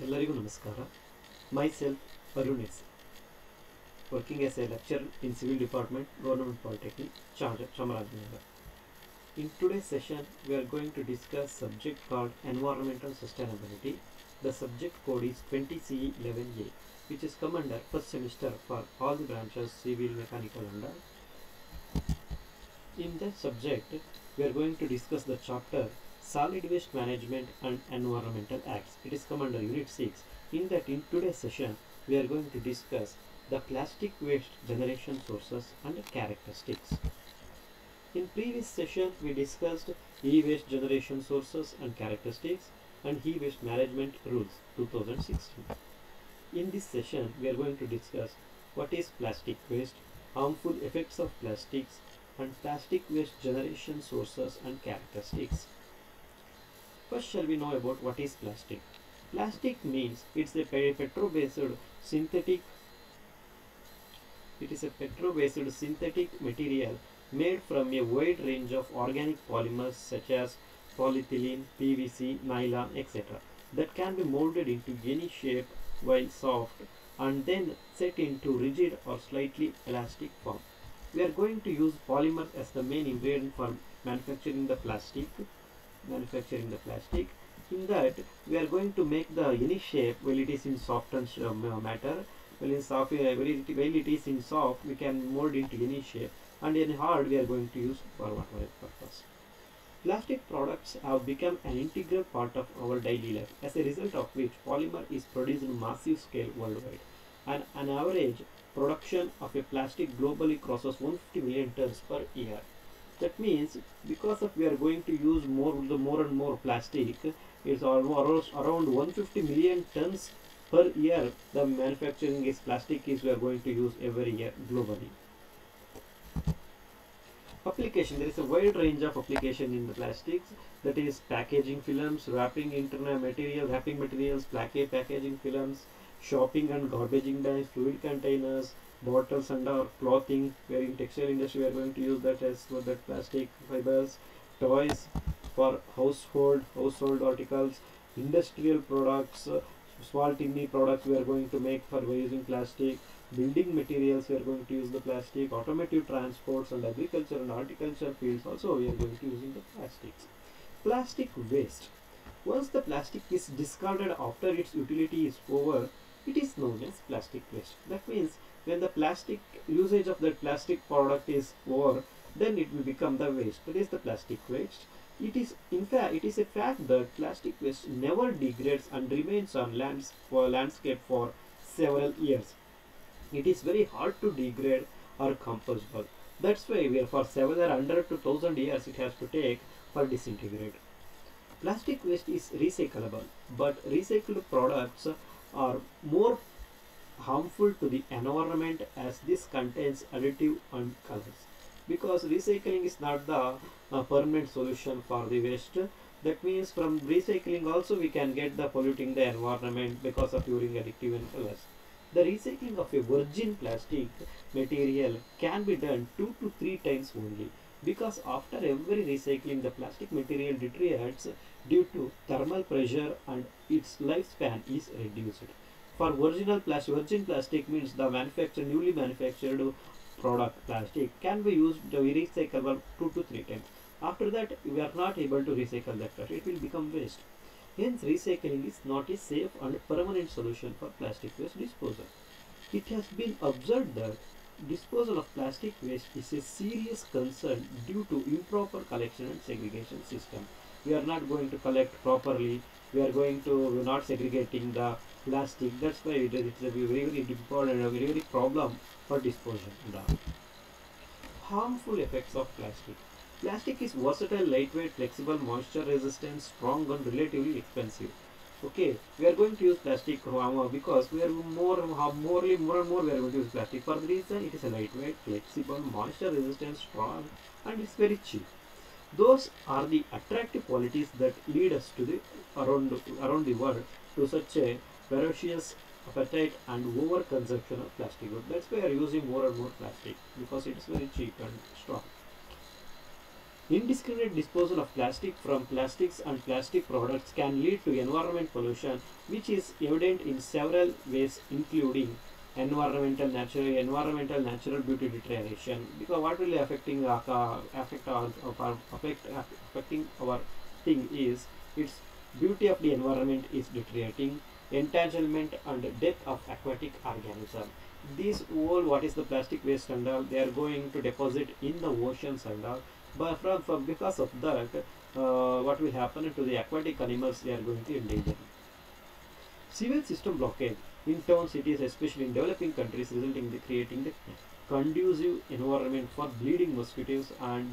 ಎಲ್ಲರಿಗೂ ನಮಸ್ಕಾರ. Myself Arun S. Working as a lecturer in Civil Department, Government Polytechnic, Chamarajanagar. In today's session, we are going to discuss subject called Environmental Sustainability. The subject code is 20CE11A, which is come under first semester for all the branches Civil, Mechanical and all. In that subject, we are going to discuss the chapter Solid Waste Management and Environmental Acts. It is come under Unit 6. In today's session, we are going to discuss the plastic waste generation sources and characteristics. In previous session, we discussed e-waste generation sources and characteristics and e-waste management rules 2016. In this session, we are going to discuss what is plastic waste, harmful effects of plastics, and plastic waste generation sources and characteristics. First, shall we know about what is plastic? Plastic means it's a petro-based synthetic. It is a petro-based synthetic material made from a wide range of organic polymers such as polyethylene, PVC, nylon, etc. that can be molded into any shape while soft and then set into rigid or slightly elastic form. We are going to use polymer as the main ingredient for manufacturing the plastic. In that, we are going to make the any shape while it is in soft and matter. While it is in soft, we can mold into any shape, and in hard, we are going to use for whatever purpose. Plastic products have become an integral part of our daily life, as a result of which polymer is produced in massive scale worldwide, and an average production of a plastic globally crosses 150 million tons per year. That means because of we are going to use more and more plastic, it's almost around 150 million tons per year. The manufacturing is plastic is we are going to use every year globally. Application, there is a wide range of application in the plastics, that is packaging films, wrapping materials, packaging films, shopping and garbaging bags, fluid containers, bottles and our clothing. Where in textile industry we are going to use that as for that plastic fibers, toys for household articles, industrial products, small tiny products we are going to make for using plastic, building materials we are going to use the plastic, automotive transports and agriculture and horticulture fields also we are going to using the plastics. Plastic waste. Once the plastic is discarded after its utility is over, it is known as plastic waste. That means when the plastic usage of that plastic product is over, then it will become the waste. That is the plastic waste. It is a fact that plastic waste never degrades and remains on landscape for several years. It is very hard to degrade or compostable. That's why we are for several hundred to 1000 years it has to take for disintegrate. Plastic waste is recyclable, but recycled products are more harmful to the environment as this contains additive and colors. Because recycling is not the permanent solution for the waste. That means from recycling also we can get the polluting the environment because of using additive and colors. The recycling of a virgin plastic material can be done 2 to 3 times only, because after every recycling the plastic material deteriorates due to thermal pressure and its lifespan is reduced. For virgin plastic means the newly manufactured product plastic can be used to recyclable 2 to 3 times. After that we are not able to recycle that plastic, it will become waste. Hence recycling is not a safe and permanent solution for plastic waste disposal. It has been observed that disposal of plastic waste is a serious concern due to improper collection and segregation system. We are not going to collect properly, we are not segregating the plastic. That's why it is a very important and a very problem for disposal. Harmful effects of plastic. Plastic is versatile, lightweight, flexible, moisture resistant, strong and relatively expensive. Okay, we are going to use plastic because we are more and more we are going to use plastic. For the reason it is a lightweight, flexible, moisture resistant, strong, and it's very cheap. Those are the attractive qualities that lead us to the around the world to such a ferocious appetite and overconsumption of plastic goods. That's why we are using more and more plastic, because it is very cheap and strong. Indiscriminate disposal of plastic from plastics and plastic products can lead to environment pollution, which is evident in several ways, including environmental natural beauty deterioration. Because what will affecting our thing is its beauty of the environment is deteriorating, entanglement and death of aquatic organism. These all what is the plastic waste and all they are going to deposit in the oceans and all, but because of that, what will happen to the aquatic animals? They are going to endanger. Sewage system blockage in town cities, especially in developing countries, resulting in creating the conducive environment for breeding mosquitoes and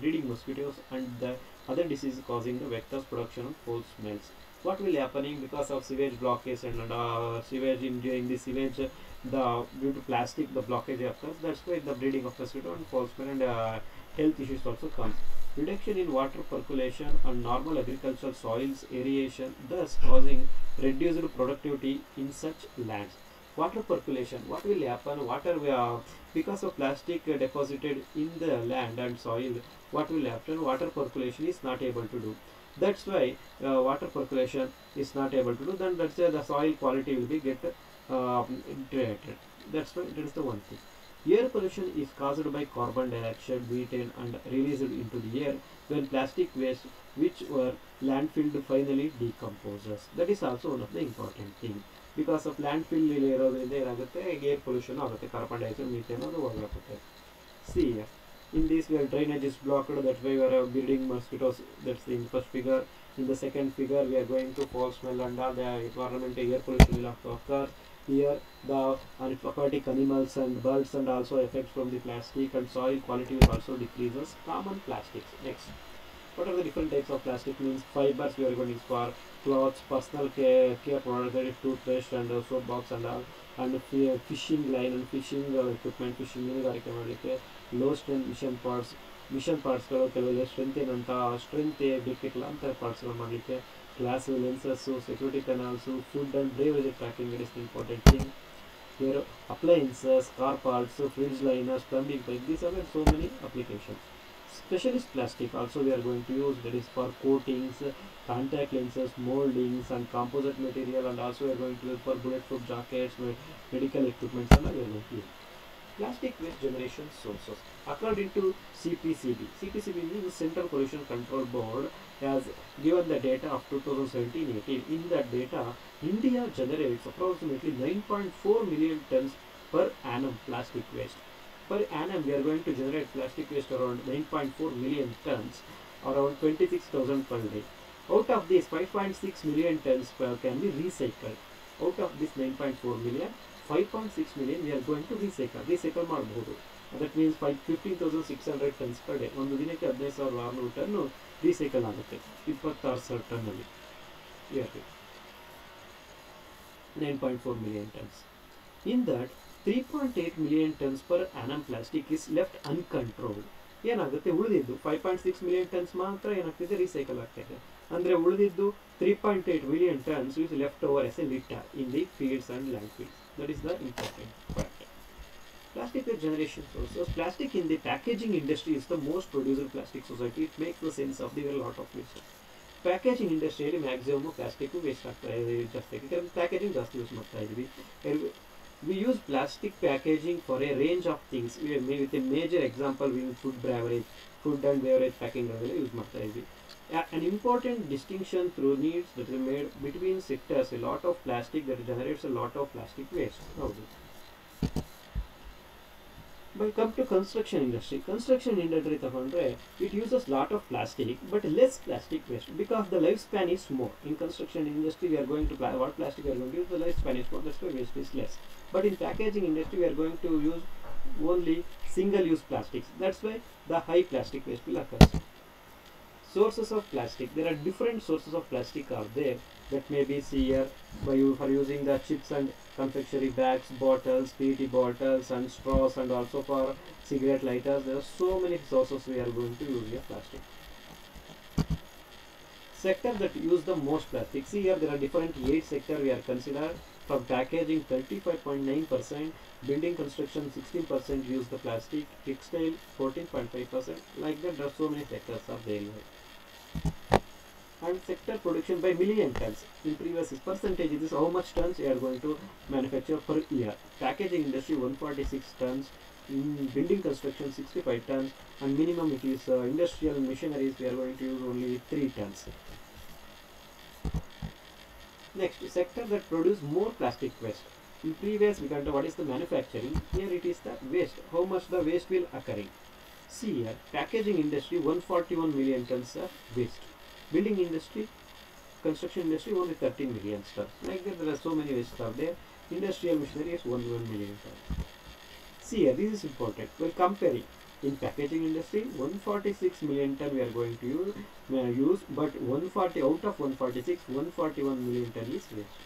the other diseases causing the vectors production of foul smells. What will happening because of sewage blockage and sewage in the sewage, the due to plastic the blockage occurs. That's why the breeding of mosquito and foul smell and health issues also come. Reduction in water percolation and normal agricultural soils aeration, thus causing reduced productivity in such lands. Water percolation, what will happen? Because of plastic deposited in the land and soil, what will happen? Water percolation is not able to do. That's why water percolation is not able to do. Then that's why the soil quality will be get deteriorated. That's why that is the one thing. Air pollution is caused by carbon dioxide, methane, and released into the air when plastic waste, which were landfilled, finally decomposes. That is also one of the important thing. Because of landfill ಇರೋದ್ರಿಂದ ಏನಾಗುತ್ತೆ air pollution ಆಗುತ್ತೆ carbon dioxide methane ಅದು ಹೊರಗಾಗುತ್ತೆ. See in this where drainage is blocked, that's why we are breeding mosquitoes. That's in first figure. In the second figure we are going to foul smell and all the environment air pollution will occur. Here the aquatic animals and birds and also effects from the plastic and soil quality will also decreases. Common plastics. Next, what are the different types of plastic? Means fibers we are going to use for clothes, personal care products, that is toothpaste and soap box and all, and fishing line and fishing equipment, fishing ಮೀನುಗಾರಿಕೆ ಮಾಡಲಿಕ್ಕೆ low strength mission ಪಾರ್ಟ್ಸ್ಗಳು ಕೆಲವೆಲ್ಲ strength ಬೇಕಿಲ್ಲ ಅಂತ ಪಾರ್ಟ್ಸ್ಗಳು ಮಾಡಲಿಕ್ಕೆ, glass lenses, security panels, food and beverage tracking, it is important thing. Here appliances, car parts, fridge liners, plumbing pipe, these are so many applications. Specialist plastic also we are going to use, that is for coatings, contact lenses, moldings and composite material, and also we are going to use for bulletproof jackets, medical equipment and we are going to use. Plastic waste generation sources. According to CPCB means Central Pollution Control Board has given the data of 2017-18. In that data, India generates approximately 9.4 million tons per annum plastic waste. Per annum we are going to generate plastic waste around 9.4 million tons, around 26,000 per day. Out of this 5.6 million tons can be recycled. Out of this 9.4 million, 5.6 million we are going to recycle ಮಾಡಬಹುದು. That means 15,600 tons per day. ಒಂದು ದಿನಕ್ಕೆ 15,600 ton recycle ಆಗುತ್ತೆ 26,000 ಟನ್ನಲ್ಲಿ yearly. 9.4 million tons. In that 3.8 million tons per annum plastic is left uncontrolled. ಏನಾಗುತ್ತೆ ಉಳಿದಿದ್ದು 5.6 million tons ಮಾತ್ರ ಏನಾಗ್ತಿದೆ recycle ಆಗ್ತಿದೆ. ಅಂದರೆ ಉಳಿದಿದ್ದು 3.8 million tons is left over as a litter in the fields and landfills. That is the important part. Plastic waste generation sources. Plastic in the packaging industry is the most producer plastic society. It makes the sense of the lot of waste. Packaging industry maximum plastic waste ಆಗ್ತಾ ಇದೆ ಜಾಸ್ತಿ. Packaging ಜಾಸ್ತಿ use ಮಾಡ್ತಾ ಇದ್ವಿ. We use plastic packaging for a range of things. With a major example, we use food and beverage packing use ಮಾಡ್ತಾ ಇದ್ವಿ. An important distinction through needs that is made between sectors. A lot of plastic that generates a lot of plastic waste. But come to construction industry ತಗೊಂಡ್ರೆ it uses lot of plastic but less plastic waste because the lifespan is more. In construction industry we are going to what plastic we are going to use, the lifespan is more, that's why waste is less. But in packaging industry we are going to use only single use plastics, that's why the high plastic waste will occur. Sources of plastic. There are different sources of plastic are there that may be see here for using the chips and confectionery bags, bottles, PET bottles and straws, and also for cigarette lighters. There are so many sources we are going to use here plastic. Sector that use the most plastic. See here there are different 8 sectors we are considered. From packaging 35.9%, building construction 16% use the plastic, textile 14.5%. Like that, there are so many sectors are there. And sector production by million tons. In previous percentage, this is how much tons you are going to manufacture per year. Packaging industry 146 tons, in building construction 65 tons, and minimum it is industrial machineries we are going to use only 3 tons. Next, sector that produce more plastic waste. In previous we can know what is the manufacturing, here it is the waste, how much the waste will occurring. See here, packaging industry 141 million tons of waste. Building industry, construction industry only 13 million tons. Like that, there are so many wastes are there. Industrial machinery is 1 million tons. See here, this is important. Well, comparing in packaging industry, 146 million ton we are going to use, but 140 out of 146, 141 million ton is waste.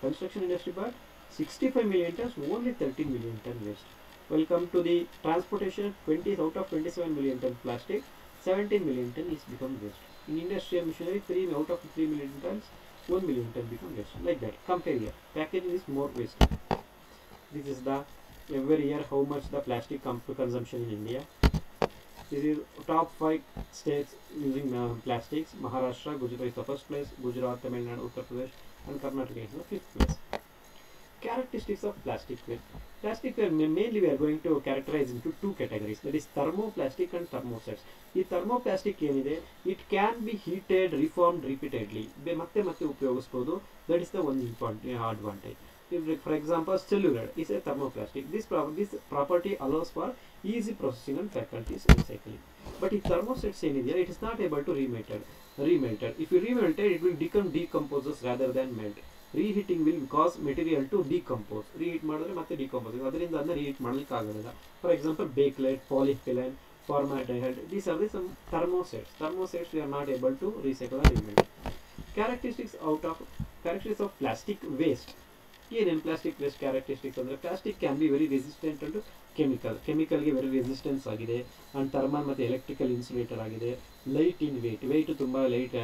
Construction industry, but 65 million tons, only 13 million ton waste. Well, come to the transportation, 20 out of 27 million ton plastic, 17 million ton is become waste. In industrial machinery, 3 out of 3 million tons, 1 million ton become waste. Like that. Compare here. Packaging is more waste. This is the every year how much the plastic consumption in India. This is top 5 states using plastics. Maharashtra, Gujarat is the first place. Gujarat, Tamil Nadu, Uttar Pradesh, and Karnataka is the 5th place. Characteristics of plastic waste. Plastic waste mainly we are going to characterize into 2 categories, that is thermoplastic and thermosets. The thermoplastic ಏನಿದೆ, it can be heated, reformed repeatedly. ಮತ್ತೆ ಉಪಯೋಗಿಸಬಹುದು. That is the one important advantage. For example, celluloid is a thermoplastic. This property allows for easy processing and faculties recycling. But if thermosets ಏನಿದೆ, it is not able to remelted. If you remelt it, it will become decomposes rather than melt. Reheating will cause material to decompose. Reheat ಮಾಡಿದ್ರೆ ಮತ್ತೆ decompose. ಅದರಿಂದ ಅದನ್ನ reheat ಮಾಡಲಿಕ್ಕೆ ಆಗೋದಿಲ್ಲ. For example, bakelite, polyethylene, formaldehyde. These are some thermosets. Thermosets we are not able to recycle or remelt. Characteristics of plastic waste. Here in plastic waste characteristics ಅಂದ್ರೆ plastic can be very resistant to chemical ಗೆ very resistance ಆಗಿದೆ, and thermal ಮತ್ತೆ electrical insulator ಆಗಿದೆ, light in weight ತುಂಬಾ light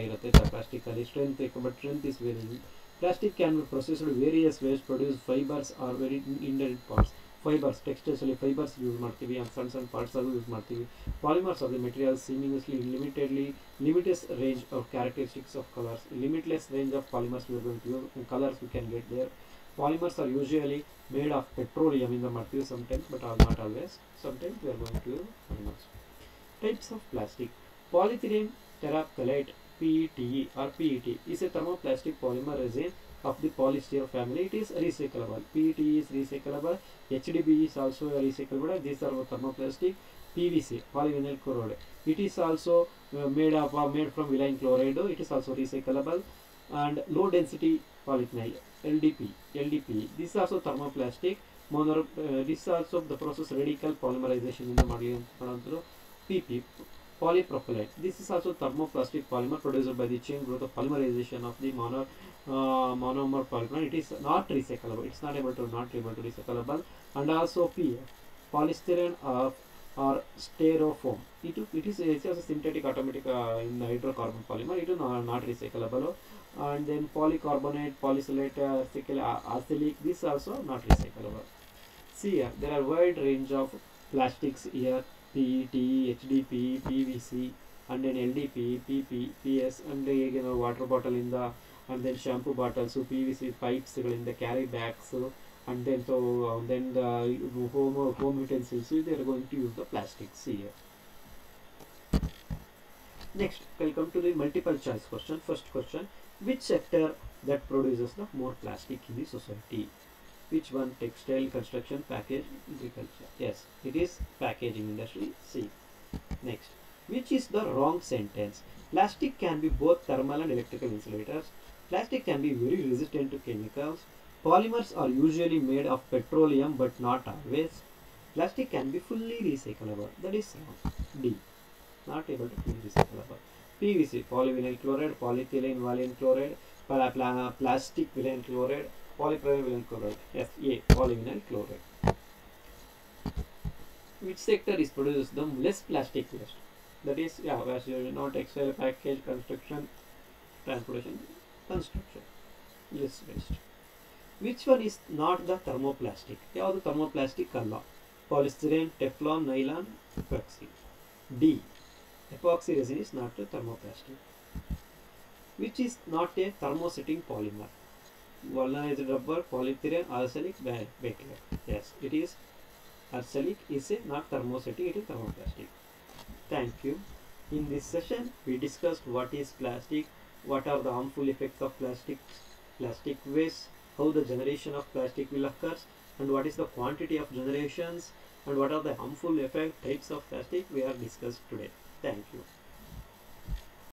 ಆಗಿರುತ್ತೆ plastic ಅಲ್ಲಿ, strength is very. Plastic can be processed various ways, produce fibers or very indirect parts. Fibers, textiles ಅಲ್ಲಿ fibers use ಮಾಡ್ತೀವಿ, and ಸಣ್ಣ parts ಆಗಿ use ಮಾಡ್ತೀವಿ. Polymers of the materials seemingly limitless range of characteristics of colors. Limitless range of polymers we are going to use, and colors we can get there. Polymers are usually made of petroleum in the material sometimes, but are not always. Sometimes we are going to use polymers. Types of plastic. Polyethylene terephthalate PETE or PET is a thermoplastic polymer resin of the polyester family. It is recyclable. PET is recyclable. HDPE is also recyclable. These are thermoplastic. PVC, polyvinyl chloride. It is also made from vinyl chloride. It is also recyclable. And low density polyethylene, LDPE. This is also thermoplastic. This is also the process radical polymerization in the material. PP, polypropylene. This is also thermoplastic polymer produced by the chain growth of polymerization of the monomer polymer. It is not recyclable. It's not able to recyclable. And also PF, polystyrene or styrofoam. It is a synthetic automatic in the hydrocarbon polymer. It is not recyclable. And then polycarbonate, polysilate, acylic. This also not recyclable. See here, there are wide range of plastics here. PET, HDPE, PVC, and then LDPE, PP, PS, and again water bottle in the, and then shampoo bottles, so PVC pipes in the carry bags, and then the home utensils. So they are going to use the plastics here. Next, we'll come to the multiple choice question. First question: which sector that produces the more plastic in the society? Which one? Textile, construction, package, agriculture. Yes, it is packaging industry. C. Next, which is the wrong sentence? Plastic can be both thermal and electrical insulators. Plastic can be very resistant to chemicals. Polymers are usually made of petroleum but not always. Plastic can be fully recyclable. That is wrong. D. Not able to fully recyclable. PVC, polyvinyl chloride, polyethylene vinyl chloride, plastic vinyl chloride, polypropylene chloride. Yes, A, polyvinyl chloride. Which sector is produced the less plastic waste? That is, as you know, textile, package, construction, transportation, less waste. Which one is not the thermoplastic? ಯಾವುದು thermoplastic ಅಲ್ಲ? Polystyrene, Teflon, nylon, epoxy. D. Epoxy resin is not a thermoplastic. Which is not a thermosetting polymer? Vulcanized rubber, polyethylene, arsenic, bakelite. Yes, it is arsenic is a not thermosetting, it is thermoplastic. Thank you. In this session, we discussed what is plastic, what are the harmful effects of plastic waste, how the generation of plastic will occur, and what is the quantity of generations, and what are the harmful types of plastic we have discussed today. Thank you.